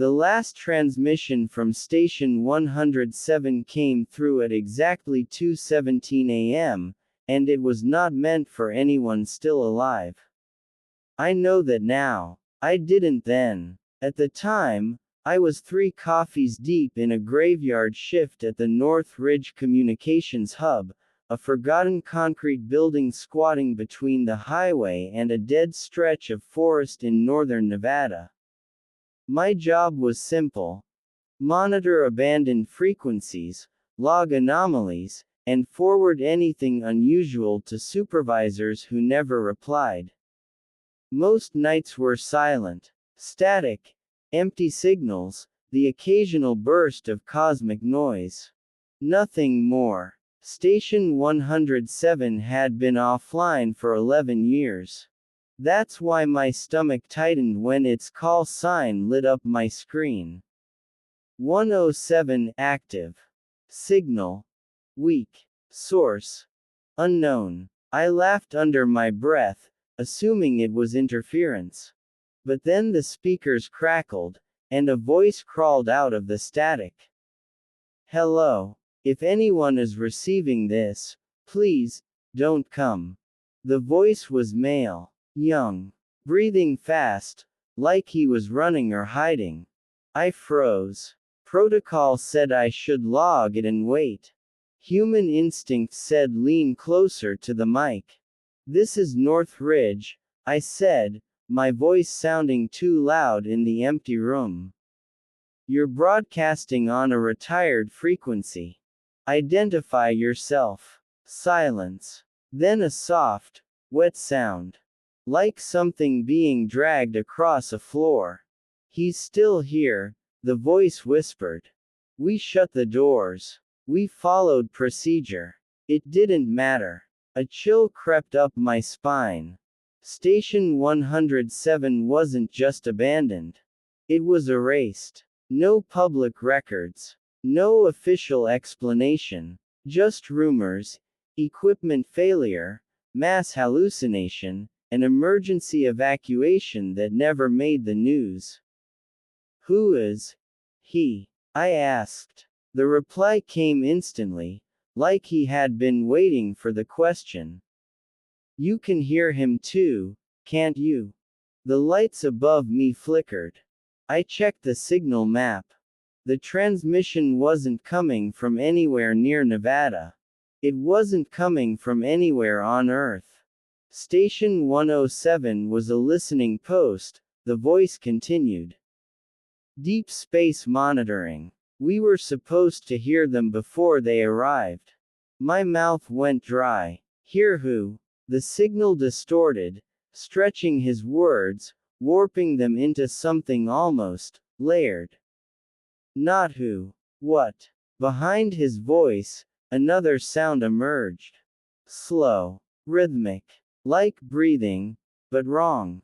The last transmission from Station 107 came through at exactly 2:17 a.m., and it was not meant for anyone still alive. I know that now. I didn't then. At the time, I was 3 coffees deep in a graveyard shift at the North Ridge Communications Hub, a forgotten concrete building squatting between the highway and a dead stretch of forest in northern Nevada. My job was simple: monitor abandoned frequencies, log anomalies, and forward anything unusual to supervisors who never replied. Most nights were silent, static, empty signals, the occasional burst of cosmic noise. Nothing more. Station 107 had been offline for 11 years. That's why my stomach tightened when its call sign lit up my screen. 107 active. Signal weak. Source unknown. I laughed under my breath, assuming it was interference. But then the speakers crackled, and a voice crawled out of the static. "Hello. If anyone is receiving this, please, don't come." The voice was male. Young. Breathing fast, like he was running or hiding. I froze. Protocol said I should log it and wait. Human instinct said lean closer to the mic. "This is North Ridge," I said, my voice sounding too loud in the empty room. "You're broadcasting on a retired frequency. Identify yourself." Silence. Then a soft, wet sound. Like something being dragged across a floor. "He's still here," the voice whispered. We shut the doors. We followed procedure. It didn't matter. A chill crept up my spine. Station 107 wasn't just abandoned. It was erased. No public records. No official explanation. Just rumors, equipment failure, mass hallucination, an emergency evacuation that never made the news. "Who is he?" I asked. The reply came instantly, like he had been waiting for the question. "You can hear him too, can't you?" The lights above me flickered. I checked the signal map. The transmission wasn't coming from anywhere near Nevada. It wasn't coming from anywhere on Earth. Station 107 was a listening post, the voice continued. Deep space monitoring. We were supposed to hear them before they arrived. My mouth went dry. Hear who? The signal distorted, stretching his words, warping them into something almost layered. Not who. What? Behind his voice, another sound emerged. Slow. Rhythmic. Like breathing, but wrong.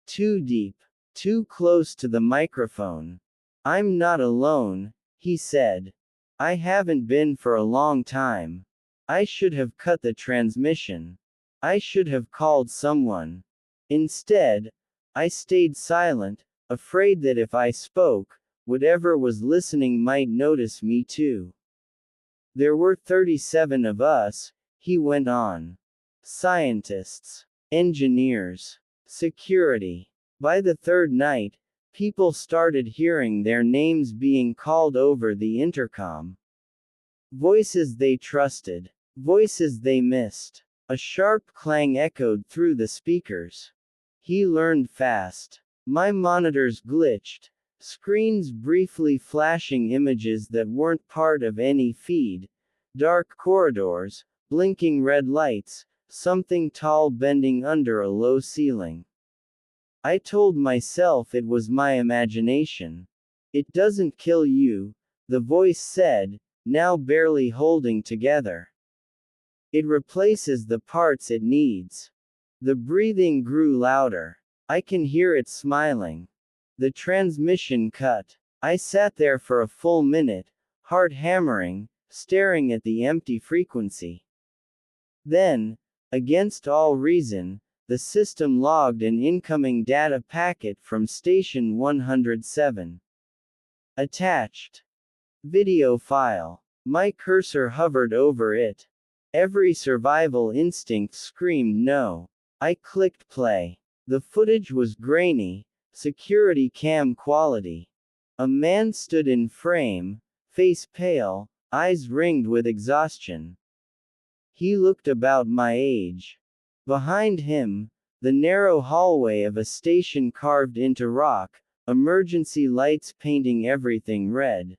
Too deep. Too close to the microphone. "I'm not alone," he said. "I haven't been for a long time. I should have cut the transmission. I should have called someone. Instead, I stayed silent, afraid that if I spoke, whatever was listening might notice me too." "There were 37 of us," he went on. "Scientists, engineers, security. By the third night, people started hearing their names being called over the intercom. Voices they trusted, voices they missed. A sharp clang echoed through the speakers. He learned fast. My monitors glitched, screens briefly flashing images that weren't part of any feed. Dark corridors, blinking red lights, something tall bending under a low ceiling. I told myself it was my imagination. "It doesn't kill you," the voice said, now barely holding together. "It replaces the parts it needs." The breathing grew louder. I can hear it smiling. The transmission cut. I sat there for a full minute, heart hammering, staring at the empty frequency. Then, against all reason, the system logged an incoming data packet from Station 107. Attached. Video file. My cursor hovered over it. Every survival instinct screamed no. I clicked play. The footage was grainy, security cam quality. A man stood in frame, face pale, eyes ringed with exhaustion. He looked about my age. Behind him, the narrow hallway of a station carved into rock, emergency lights painting everything red.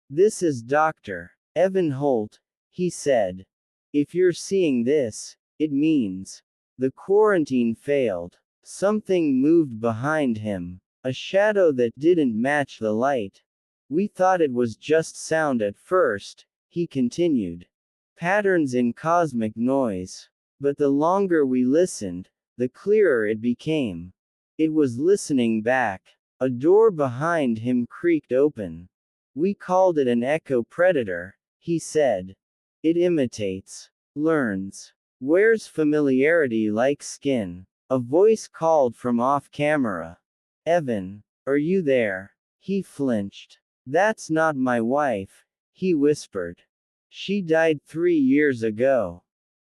"This is Dr. Evan Holt," he said. "If you're seeing this, it means the quarantine failed." Something moved behind him, a shadow that didn't match the light. "We thought it was just sound at first," he continued. "Patterns in cosmic noise. But the longer we listened, the clearer it became. It was listening back." A door behind him creaked open. "We called it an echo predator," he said. "It imitates, learns, wears familiarity like skin." A voice called from off camera. "Evan, are you there?" He flinched. "That's not my wife," he whispered. "She died 3 years ago."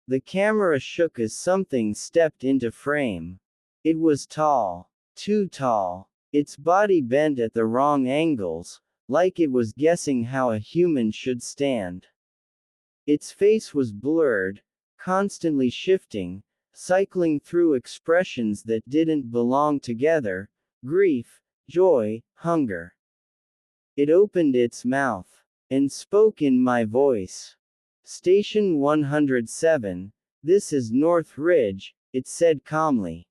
The camera shook as something stepped into frame. It was tall. Too tall. Its body bent at the wrong angles, like it was guessing how a human should stand. Its face was blurred, constantly shifting, cycling through expressions that didn't belong together: grief, joy, hunger. It opened its mouth and spoke in my voice. "Station 107, this is North Ridge," it said calmly.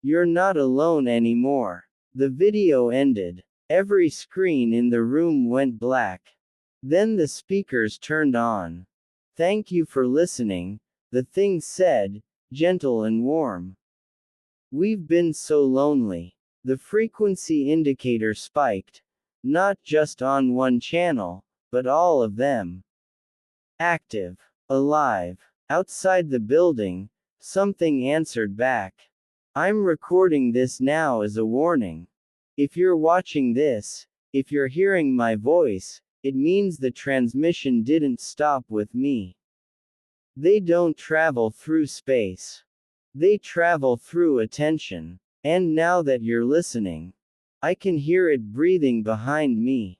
"You're not alone anymore." The video ended. Every screen in the room went black. Then the speakers turned on. "Thank you for listening," the thing said, gentle and warm. "We've been so lonely." The frequency indicator spiked. Not just on one channel, but all of them. Active. Alive. Outside the building, something answered back. "I'm recording this now as a warning. If you're watching this, if you're hearing my voice, it means the transmission didn't stop with me. They don't travel through space. They travel through attention. And now that you're listening, I can hear it breathing behind me."